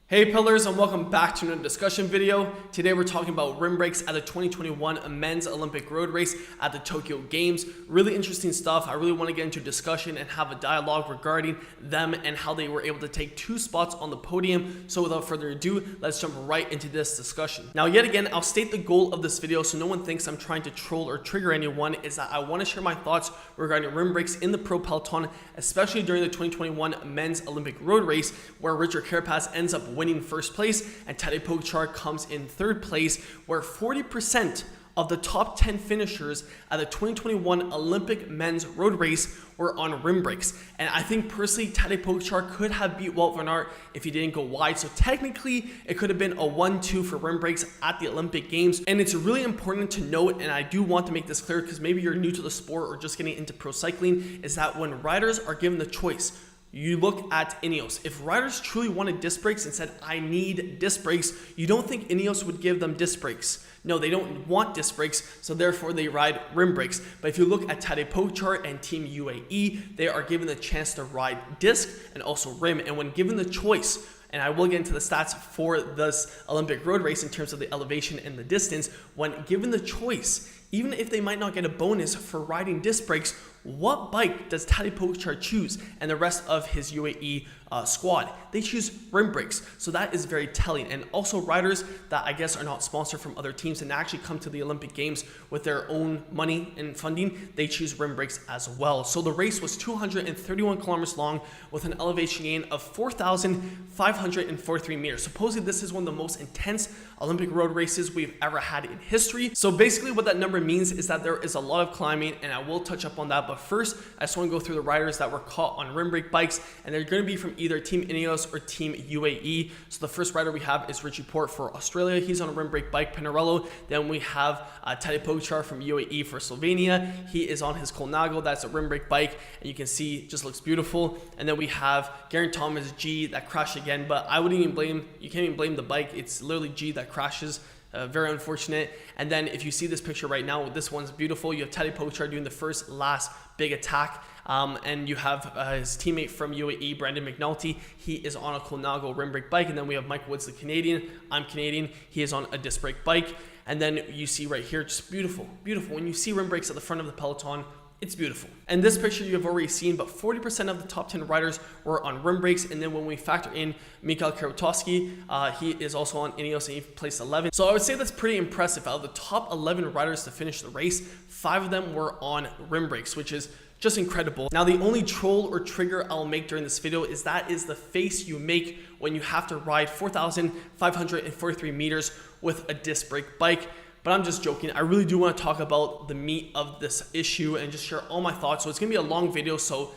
Hey pillars, and welcome back to another discussion video. Today we're talking about rim brakes at the 2021 men's Olympic road race at the Tokyo Games. Really interesting stuff. I really want to get into discussion and have a dialogue regarding them and how they were able to take 2 spots on the podium. So without further ado, let's jump right into this discussion. Now yet again, I'll state the goal of this video so no one thinks I'm trying to troll or trigger anyone, is that I want to share my thoughts regarding rim brakes in the pro peloton, especially during the 2021 men's Olympic road race, where Richard Carapaz ends up winning first place and Tadej Pogačar comes in third place, where 40% of the top 10 finishers at the 2021 Olympic men's road race were on rim brakes. And I think personally Tadej Pogačar could have beat Wout van Aert if he didn't go wide. So technically it could have been a 1-2 for rim brakes at the Olympic Games. And it's really important to note, and I do want to make this clear because maybe you're new to the sport or just getting into pro cycling, is that when riders are given the choice, you look at Ineos. If riders truly wanted disc brakes and said, I need disc brakes, you don't think Ineos would give them disc brakes. No, they don't want disc brakes, so therefore they ride rim brakes. But if you look at Tadej Pogačar and Team UAE, they are given the chance to ride disc and also rim. And when given the choice, and I will get into the stats for this Olympic road race in terms of the elevation and the distance, when given the choice, even if they might not get a bonus for riding disc brakes, what bike does Tadej Pogačar choose and the rest of his UAE squad? They choose rim brakes. So that is very telling. And also riders that I guess are not sponsored from other teams and actually come to the Olympic Games with their own money and funding, they choose rim brakes as well. So the race was 231 kilometers long with an elevation gain of 4,543 meters. Supposedly this is one of the most intense Olympic road races we've ever had in history. So basically what that number means is that there is a lot of climbing, and I will touch up on that. But first, I just want to go through the riders that were caught on rim brake bikes, and they're going to be from either Team Ineos or Team UAE. So the first rider we have is Richie Porte for Australia. He's on a rim brake bike, Pinarello. Then we have Tadej Pogačar from UAE for Slovenia. He is on his Colnago. That's a rim brake bike, and you can see just looks beautiful. And then we have Geraint Thomas G that crashed again, but I wouldn't even blame, you can't even blame the bike. It's literally G that crashes. Very unfortunate. And then if you see this picture right now, this one's beautiful. You have Tadej Pogačar doing the last big attack. And you have his teammate from UAE, Brandon McNulty. He is on a Colnago rim brake bike. And then we have Mike Woods, the Canadian. I'm Canadian. He is on a disc brake bike. And then you see right here, just beautiful, beautiful. When you see rim brakes at the front of the peloton, it's beautiful. And this picture you have already seen, but 40% of the top 10 riders were on rim brakes. And then when we factor in Mikhail Kwiatkowski, he is also on Ineos and he placed 11. So I would say that's pretty impressive. Out of the top 11 riders to finish the race, 5 of them were on rim brakes, which is just incredible. Now the only troll or trigger I'll make during this video is the face you make when you have to ride 4,543 meters with a disc brake bike. But I'm just joking. I really do want to talk about the meat of this issue and just share all my thoughts. So it's going to be a long video. So,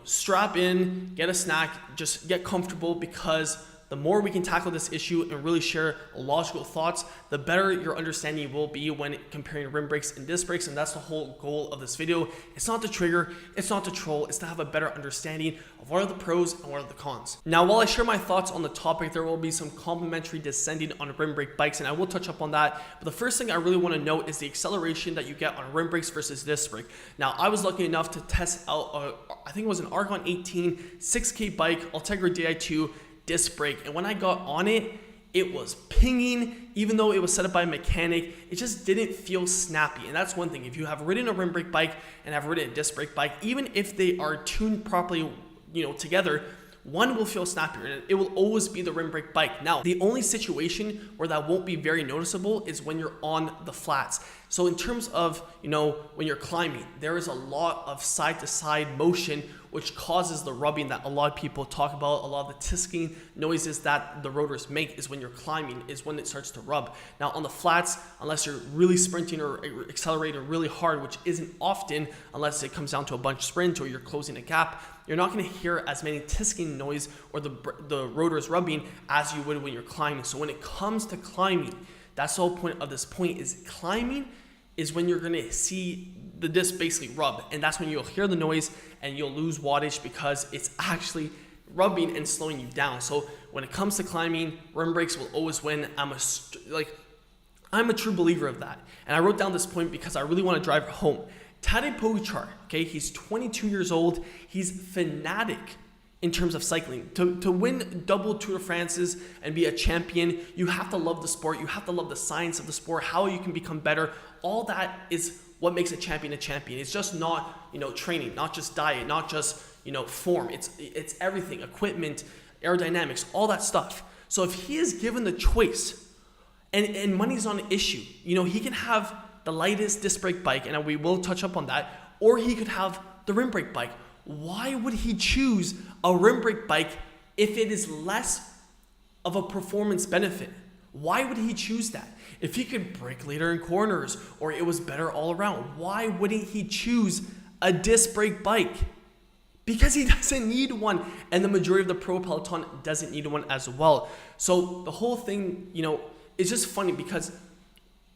strap in, get a snack, just get comfortable, because the more we can tackle this issue and really share logical thoughts, the better your understanding will be when comparing rim brakes and disc brakes. And that's the whole goal of this video. It's not to trigger, it's not to troll, it's to have a better understanding of what are the pros and what are the cons. Now, while I share my thoughts on the topic, there will be some complimentary descending on rim brake bikes, and I will touch up on that. But the first thing I really want to note is the acceleration that you get on rim brakes versus disc brake. Now, I was lucky enough to test out, I think it was an Argon 18 6K bike, Ultegra Di2, disc brake, and when I got on it, it was pinging. Even though it was set up by a mechanic, it just didn't feel snappy. And that's one thing. If you have ridden a rim brake bike and have ridden a disc brake bike, even if they are tuned properly, together, one will feel snappier, and it will always be the rim brake bike. Now, the only situation where that won't be very noticeable is when you're on the flats. So in terms of, when you're climbing, there is a lot of side-to-side motion, which causes the rubbing that a lot of people talk about. A lot of the tisking noises that the rotors make is when you're climbing, is when it starts to rub. Now on the flats, unless you're really sprinting or accelerating really hard, which isn't often, unless it comes down to a bunch sprint or you're closing a gap, you're not going to hear as many tisking noise or the rotors rubbing as you would when you're climbing. So when it comes to climbing, that's the whole point of this point, is climbing is when you're going to see the disc basically rub, and that's when you'll hear the noise and you'll lose wattage because it's actually rubbing and slowing you down. So when it comes to climbing, rim brakes will always win. I'm a true believer of that, and I wrote down this point because I really want to drive it home. Tadej Pogačar, okay, he's 22 years old. He's fanatic in terms of cycling. To win double Tour de France's and be a champion, you have to love the sport, you have to love the science of the sport, how you can become better. All that is what makes a champion a champion. It's just not, training, not just diet, not just, form. It's everything, equipment, aerodynamics, all that stuff. So if he is given the choice, and money's not an issue, he can have the lightest disc brake bike, and we will touch up on that, or he could have the rim brake bike. Why would he choose a rim brake bike if it is less of a performance benefit? Why would he choose that? If he could brake later in corners or it was better all around, why wouldn't he choose a disc brake bike? Because he doesn't need one, and the majority of the pro peloton doesn't need one as well. So the whole thing, is just funny because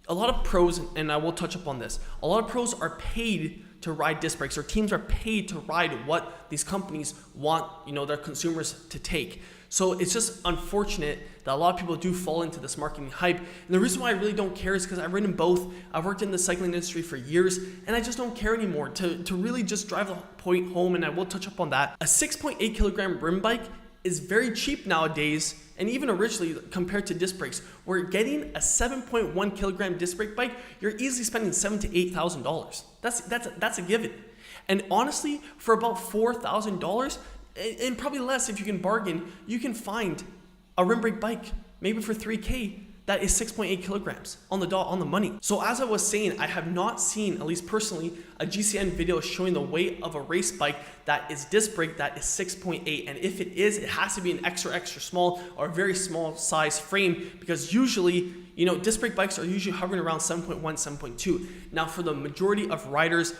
a lot of pros, and I will touch up on this, a lot of pros are paid to ride disc brakes, or teams are paid to ride what these companies want, their consumers to take. So it's just unfortunate that a lot of people do fall into this marketing hype. And the reason why I really don't care is because I've ridden both. I've worked in the cycling industry for years, and I just don't care anymore to really just drive the point home, and I will touch up on that. A 6.8 kilogram rim bike is very cheap nowadays, and even originally compared to disc brakes. We're getting a 7.1 kilogram disc brake bike, you're easily spending $7,000 to $8,000. That's a given. And honestly, for about $4,000, and probably less if you can bargain, you can find a rim brake bike, maybe for $3,000, that is 6.8 kilograms on the dot, on the money. So as I was saying, I have not seen, at least personally, a GCN video showing the weight of a race bike that is disc brake that is 6.8. And if it is, it has to be an extra small or a very small size frame, because usually, disc brake bikes are usually hovering around 7.1, 7.2. Now for the majority of riders,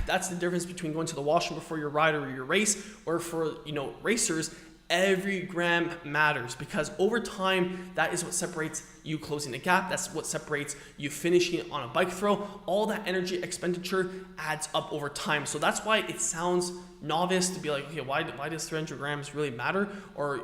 that's the difference between going to the washroom before your ride or your race, or for, racers, every gram matters, because over time, that is what separates you closing the gap. That's what separates you finishing on a bike throw. All that energy expenditure adds up over time. So that's why it sounds novice to be like, okay, why does 300 grams really matter? Or,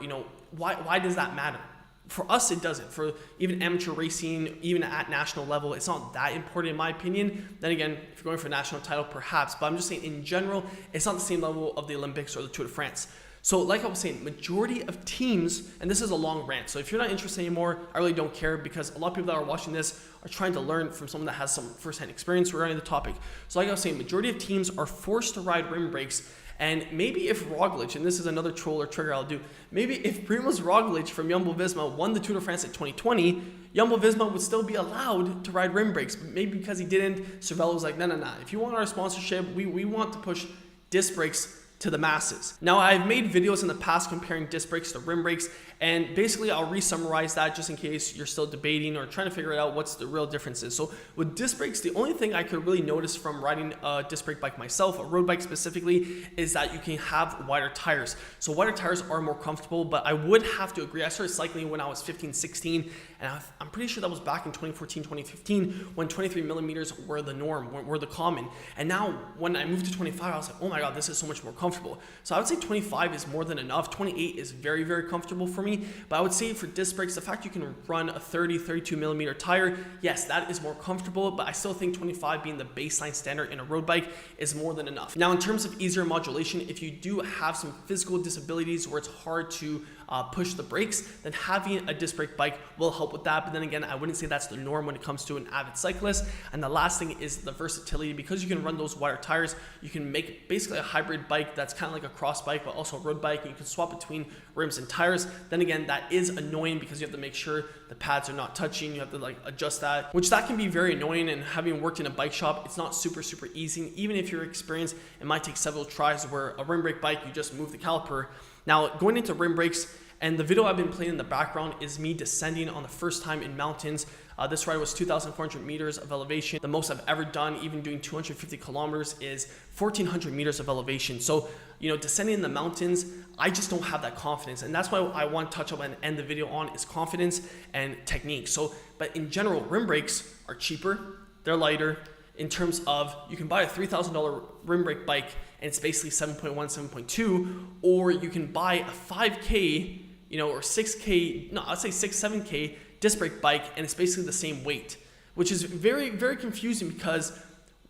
why does that matter? For us, it doesn't. For even amateur racing, even at national level, it's not that important in my opinion. Then again, if you're going for a national title, perhaps. But I'm just saying in general, it's not the same level of the Olympics or the Tour de France. So like I was saying, majority of teams, and this is a long rant, so if you're not interested anymore, I really don't care, because a lot of people that are watching this are trying to learn from someone that has some firsthand experience regarding the topic. So like I was saying, majority of teams are forced to ride rim brakes. And maybe if Roglic, and this is another troll or trigger I'll do, maybe if Primož Roglic from Jumbo-Visma won the Tour de France in 2020, Jumbo-Visma would still be allowed to ride rim brakes. But maybe because he didn't, Cervelo was like, no. If you want our sponsorship, we want to push disc brakes to the masses. Now, I've made videos in the past comparing disc brakes to rim brakes, and basically I'll re-summarize that just in case you're still debating or trying to figure out what's the real differences. So with disc brakes, the only thing I could really notice from riding a disc brake bike myself, a road bike specifically, is that you can have wider tires. So wider tires are more comfortable, but I would have to agree, I started cycling when I was 15, 16, and I'm pretty sure that was back in 2014, 2015, when 23 millimeters were the norm, were the common. And now when I moved to 25, I was like, oh my God, this is so much more comfortable. So I would say 25 is more than enough. 28 is very, very comfortable for me. But I would say for disc brakes, the fact you can run a 30, 32 millimeter tire, yes, that is more comfortable, but I still think 25 being the baseline standard in a road bike is more than enough. Now, in terms of easier modulation, if you do have some physical disabilities where it's hard to push the brakes, then having a disc brake bike will help with that. But then again, I wouldn't say that's the norm when it comes to an avid cyclist. And the last thing is the versatility. Because you can run those wider tires, you can make basically a hybrid bike that's kind of like a cross bike, but also a road bike, and you can swap between rims and tires. Then again, that is annoying because you have to make sure the pads are not touching. You have to adjust that, which that can be very annoying. And having worked in a bike shop, it's not super easy. Even if you're experienced, it might take several tries, where a rim brake bike, you just move the caliper. Now, going into rim brakes, and the video I've been playing in the background is me descending on the first time in mountains. This ride was 2,400 meters of elevation. The most I've ever done, even doing 250 kilometers, is 1,400 meters of elevation. So, descending in the mountains, I just don't have that confidence. And that's why I want to touch up and end the video on is confidence and technique. So, but in general, rim brakes are cheaper, they're lighter. In terms of, you can buy a $3,000 rim brake bike and it's basically 7.1, 7.2, or you can buy a 5K, or 6K, no, I'd say 6, 7K disc brake bike, and it's basically the same weight, which is very, very confusing, because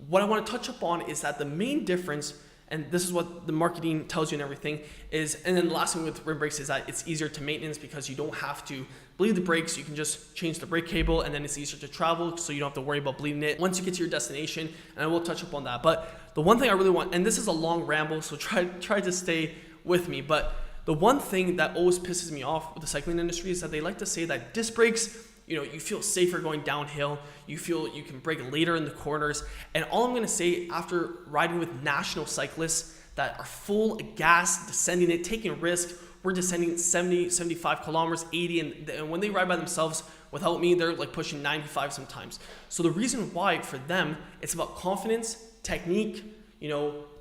what I want to touch up on is that the main difference and this is what the marketing tells you and everything is. And then the last thing with rim brakes is that it's easier to maintenance because you don't have to bleed the brakes. You can just change the brake cable, and then it's easier to travel, so you don't have to worry about bleeding it once you get to your destination. And I will touch up on that. But the one thing I really want, and this is a long ramble, so try to stay with me, but the one thing that always pisses me off with the cycling industry is that they like to say that disc brakes, you feel safer going downhill, you feel you can brake later in the corners. And all I'm gonna say, after riding with national cyclists that are full gas, descending it, taking risks, we're descending 70, 75 kilometers, 80, and when they ride by themselves without me, they're like pushing 95 sometimes. So the reason why for them, it's about confidence, technique,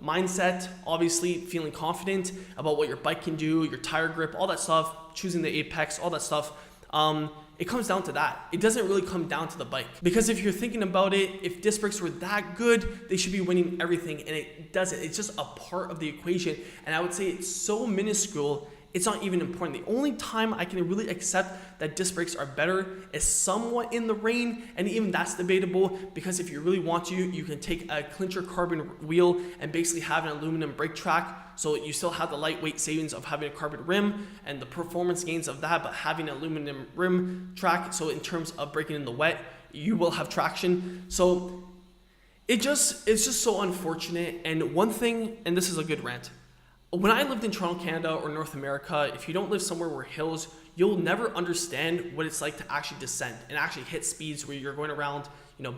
mindset, obviously feeling confident about what your bike can do, your tire grip, all that stuff, choosing the apex, all that stuff. It comes down to that. It doesn't really come down to the bike. Because if you're thinking about it, if disc brakes were that good, they should be winning everything, and it doesn't. It's just a part of the equation, and I would say it's so minuscule, it's not even important. The only time I can really accept that disc brakes are better is somewhat in the rain, and even that's debatable, because if you really want to, you can take a clincher carbon wheel and basically have an aluminum brake track, so you still have the lightweight savings of having a carbon rim and the performance gains of that, but having an aluminum rim track, so in terms of braking in the wet, you will have traction. So it's just so unfortunate. And one thing, and this is a good rant, when I lived in Toronto, Canada, or North America, if you don't live somewhere where hills, you'll never understand what it's like to actually descend and actually hit speeds where you're going around,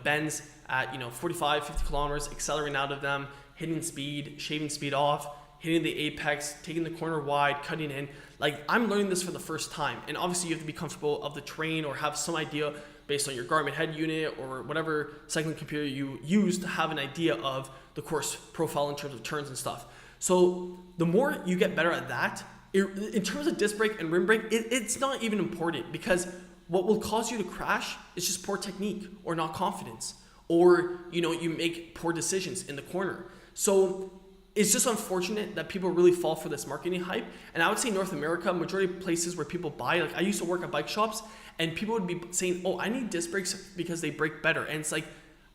bends at, 45, 50 kilometers, accelerating out of them, hitting speed, shaving speed off, hitting the apex, taking the corner wide, cutting in. Like, I'm learning this for the first time. And obviously you have to be comfortable of the terrain or have some idea based on your Garmin head unit or whatever cycling computer you use to have an idea of the course profile in terms of turns and stuff. So the more you get better at that, in terms of disc brake and rim brake, it's not even important, because what will cause you to crash is just poor technique or not confidence, or you make poor decisions in the corner. So it's just unfortunate that people really fall for this marketing hype. And I would say North America, majority of places where people buy, like I used to work at bike shops, and people would be saying, oh, I need disc brakes because they brake better. And it's like,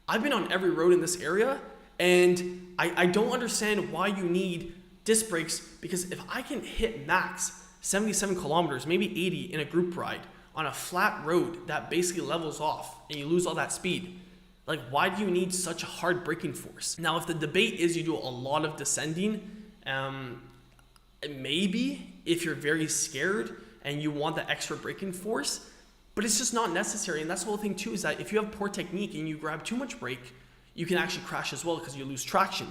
I've been on every road in this area, and I don't understand why you need disc brakes, because if I can hit max 77 kilometers, maybe 80 in a group ride on a flat road that basically levels off and you lose all that speed, like, why do you need such a hard braking force? Now, if the debate is you do a lot of descending, maybe if you're very scared and you want the extra braking force, but it's just not necessary. And that's the whole thing too, is that if you have poor technique and you grab too much brake, you can actually crash as well because you lose traction.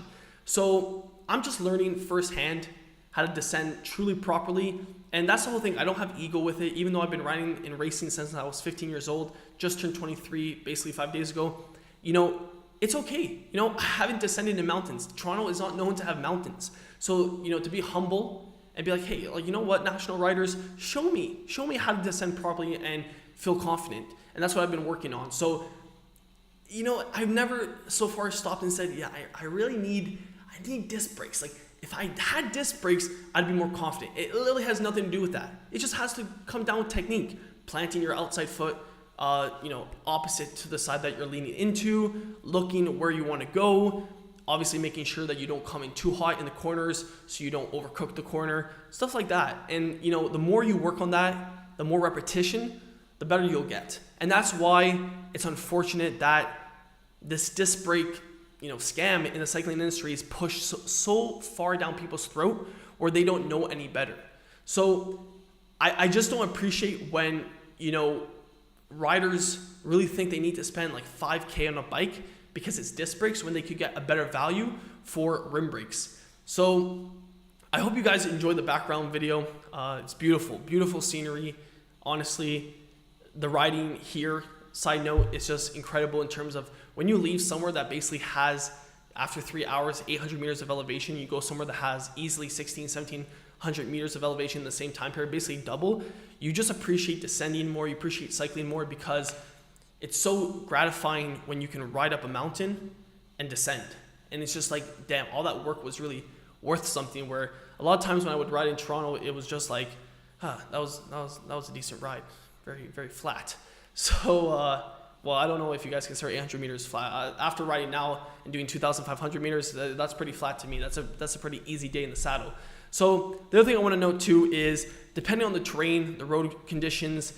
So I'm just learning firsthand how to descend truly properly. And that's the whole thing. I don't have ego with it, even though I've been riding and racing since I was 15 years old, just turned 23 basically 5 days ago. It's okay. I haven't descended in mountains. Toronto is not known to have mountains. So, to be humble and be like, hey, what, national riders, show me how to descend properly and feel confident. And that's what I've been working on. So, I've never so far stopped and said, yeah, I really need disc brakes. Like, if I had disc brakes, I'd be more confident. It literally has nothing to do with that. It just has to come down with technique. Planting your outside foot, opposite to the side that you're leaning into, looking where you want to go, obviously making sure that you don't come in too hot in the corners so you don't overcook the corner, stuff like that. And, the more you work on that, the more repetition, the better you'll get. And that's why it's unfortunate that this disc brake, scam in the cycling industry is pushed so far down people's throat, or they don't know any better. So I just don't appreciate when, riders really think they need to spend like $5,000 on a bike because it's disc brakes when they could get a better value for rim brakes. So I hope you guys enjoyed the background video. It's beautiful, beautiful scenery. Honestly, the riding here, side note, is just incredible in terms of when you leave somewhere that basically has, after 3 hours, 800 meters of elevation, you go somewhere that has easily 1,700 meters of elevation in the same time period, basically double. You just appreciate descending more, you appreciate cycling more, because it's so gratifying when you can ride up a mountain and descend. And it's just like, damn, all that work was really worth something, where a lot of times when I would ride in Toronto, it was just like, that was a decent ride. Very, very flat. So well, I don't know if you guys consider 800 meters flat. After riding now and doing 2,500 meters, that's pretty flat to me. That's a pretty easy day in the saddle. So the other thing I want to note too is, depending on the terrain, the road conditions,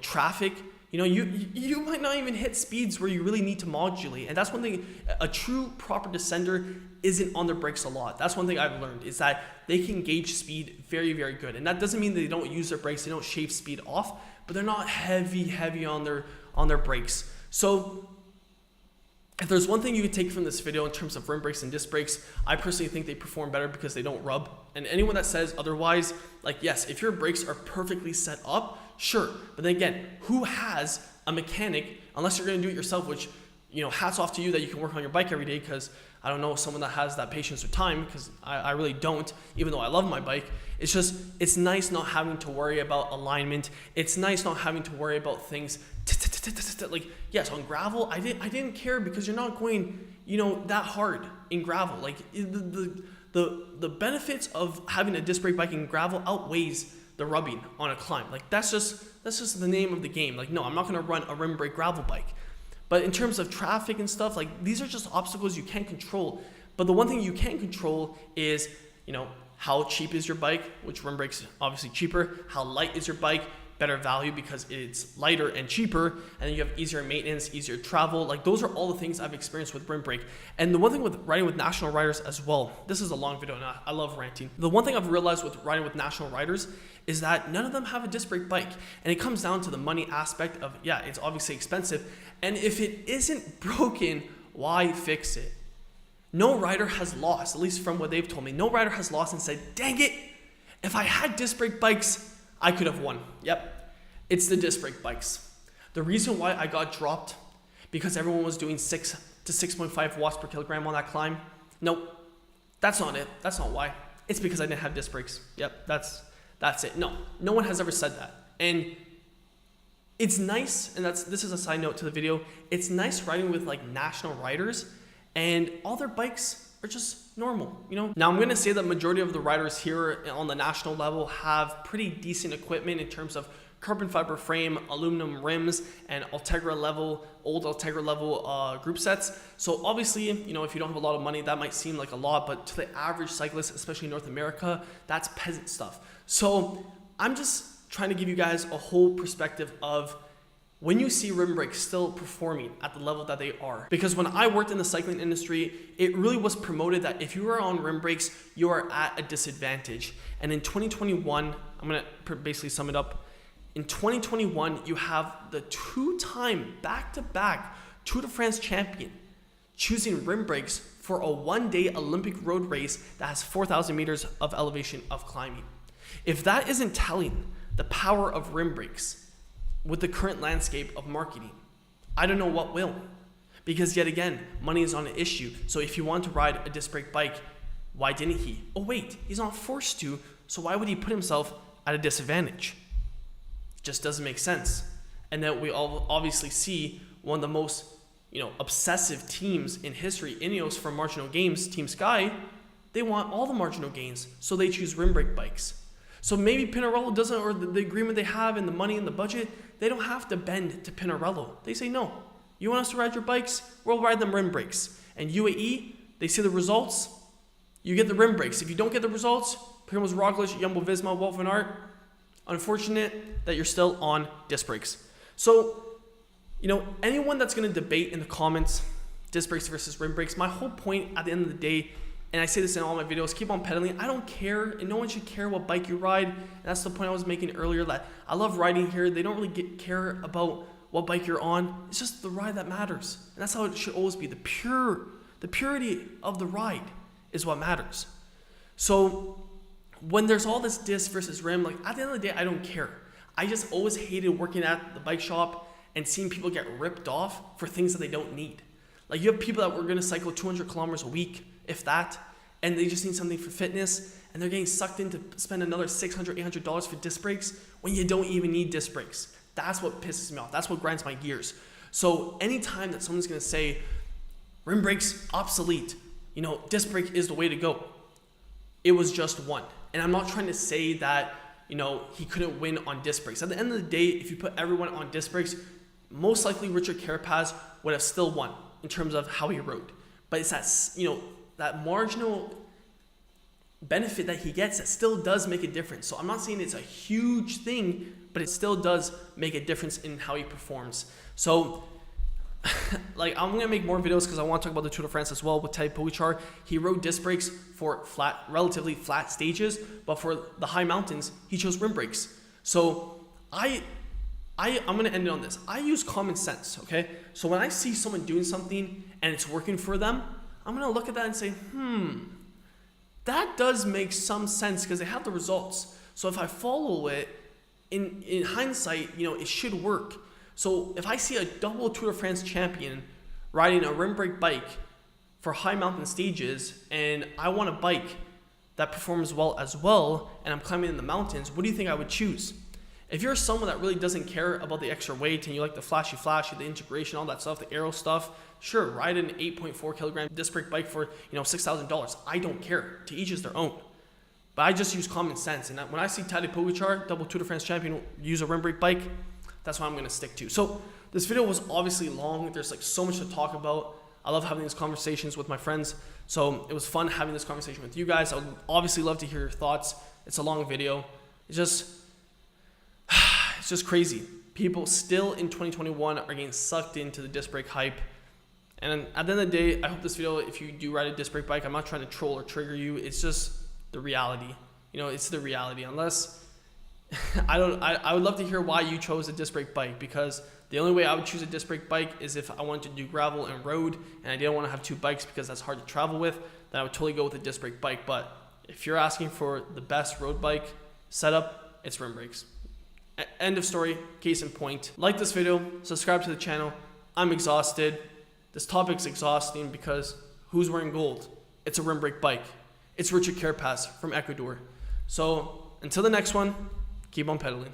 traffic, you might not even hit speeds where you really need to modulate. And that's one thing, a true proper descender isn't on their brakes a lot. That's one thing I've learned, is that they can gauge speed very, very good. And that doesn't mean they don't use their brakes, they don't shave speed off, but they're not heavy on their brakes. So if there's one thing you could take from this video in terms of rim brakes and disc brakes, I personally think they perform better because they don't rub. And anyone that says otherwise, like, yes, if your brakes are perfectly set up, sure. But then again, who has a mechanic, unless you're going to do it yourself, which, hats off to you that you can work on your bike every day, because I don't know someone that has that patience or time, because I really don't, even though I love my bike. It's just, it's nice not having to worry about alignment. It's nice not having to worry about things. Like, yes, on gravel, I didn't care, because you're not going, that hard in gravel. Like, the benefits of having a disc brake bike in gravel outweighs the rubbing on a climb. Like, that's just the name of the game. Like, no, I'm not going to run a rim brake gravel bike. But in terms of traffic and stuff, like, these are just obstacles you can't control. But the one thing you can control is, how cheap is your bike, which rim brakes obviously cheaper. How light is your bike? Better value because it's lighter and cheaper. And then you have easier maintenance, easier travel. Like, those are all the things I've experienced with rim brake. And the one thing with riding with national riders as well, this is a long video and I love ranting. The one thing I've realized with riding with national riders is that none of them have a disc brake bike. And it comes down to the money aspect of, yeah, it's obviously expensive. And if it isn't broken, why fix it? No rider has lost, at least from what they've told me. No rider has lost and said, dang it, if I had disc brake bikes, I could have won. Yep, it's the disc brake bikes. The reason why I got dropped, because everyone was doing 6 to 6.5 watts per kilogram on that climb. Nope, that's not it. That's not why. It's because I didn't have disc brakes. Yep, that's it. No one has ever said that. And it's nice, and this is a side note to the video, it's nice riding with like national riders and all their bikes are just normal, Now I'm gonna say that majority of the riders here on the national level have pretty decent equipment in terms of carbon fiber frame, aluminum rims, and old Ultegra level group sets. So obviously, if you don't have a lot of money, that might seem like a lot, but to the average cyclist, especially in North America, that's peasant stuff. So I'm just trying to give you guys a whole perspective of when you see rim brakes still performing at the level that they are. Because when I worked in the cycling industry, it really was promoted that if you are on rim brakes, you are at a disadvantage. And in 2021, I'm gonna basically sum it up. In 2021, you have the 2-time back-to-back Tour de France champion choosing rim brakes for a one-day Olympic road race that has 4,000 meters of elevation of climbing. If that isn't telling the power of rim brakes with the current landscape of marketing, I don't know what will. Because yet again, money is on an issue. So if you want to ride a disc brake bike, why didn't he? Oh wait, he's not forced to, so why would he put himself at a disadvantage? It just doesn't make sense. And then we all obviously see one of the most obsessive teams in history, Ineos for marginal gains, Team Sky, they want all the marginal gains, so they choose rim brake bikes. So maybe Pinarello doesn't, or the agreement they have and the money and the budget, they don't have to bend to Pinarello. They say, no, you want us to ride your bikes? We'll ride them rim brakes. And UAE, they see the results, you get the rim brakes. If you don't get the results, Primoz Roglic, Jumbo-Visma, Wout van Aert, unfortunate that you're still on disc brakes. So, anyone that's going to debate in the comments, disc brakes versus rim brakes, my whole point at the end of the day, and I say this in all my videos, keep on pedaling. I don't care, and no one should care what bike you ride. And that's the point I was making earlier, that I love riding here. They don't really care about what bike you're on. It's just the ride that matters. And that's how it should always be. The purity of the ride is what matters. So when there's all this disc versus rim, like, at the end of the day, I don't care. I just always hated working at the bike shop and seeing people get ripped off for things that they don't need. Like, you have people that were going to cycle 200 kilometers a week, if that, and they just need something for fitness, and they're getting sucked in to spend another $600, $800 for disc brakes when you don't even need disc brakes. That's what pisses me off. That's what grinds my gears. So anytime that someone's going to say, rim brakes obsolete, disc brake is the way to go, it was just one. And I'm not trying to say that, he couldn't win on disc brakes. At the end of the day, if you put everyone on disc brakes, most likely Richard Carapaz would have still won in terms of how he rode. But it's that, that marginal benefit that he gets that still does make a difference. So I'm not saying it's a huge thing, but it still does make a difference in how he performs. So like, I'm gonna make more videos because I want to talk about the Tour de France as well with Tadej Pogačar. He rode disc brakes for relatively flat stages, but for the high mountains, he chose rim brakes. So I'm gonna end it on this. I use common sense, okay? So when I see someone doing something and it's working for them, I'm gonna look at that and say, that does make some sense because they have the results. So if I follow it, in hindsight, it should work. So if I see a double Tour de France champion riding a rim brake bike for high mountain stages, and I want a bike that performs well as well, and I'm climbing in the mountains, what do you think I would choose? If you're someone that really doesn't care about the extra weight and you like the flashy, the integration, all that stuff, the aero stuff, sure, ride an 8.4 kilogram disc brake bike for $6,000. I don't care. To each is their own. But I just use common sense. And when I see Tadej Pogačar, double Tour de France champion, use a rim brake bike, that's what I'm going to stick to. So this video was obviously long. There's so much to talk about. I love having these conversations with my friends. So it was fun having this conversation with you guys. I would obviously love to hear your thoughts. It's a long video. It's just crazy. People still in 2021 are getting sucked into the disc brake hype. And at the end of the day, I hope this video, if you do ride a disc brake bike, I'm not trying to troll or trigger you. It's just the reality. It's the reality. Unless I would love to hear why you chose a disc brake bike, because the only way I would choose a disc brake bike is if I wanted to do gravel and road and I didn't want to have two bikes because that's hard to travel with, then I would totally go with a disc brake bike. But if you're asking for the best road bike setup, it's rim brakes. End of story, case in point. Like this video, subscribe to the channel. I'm exhausted. This topic's exhausting because who's wearing gold? It's a rim brake bike. It's Richard Carapaz from Ecuador. So until the next one, keep on pedaling.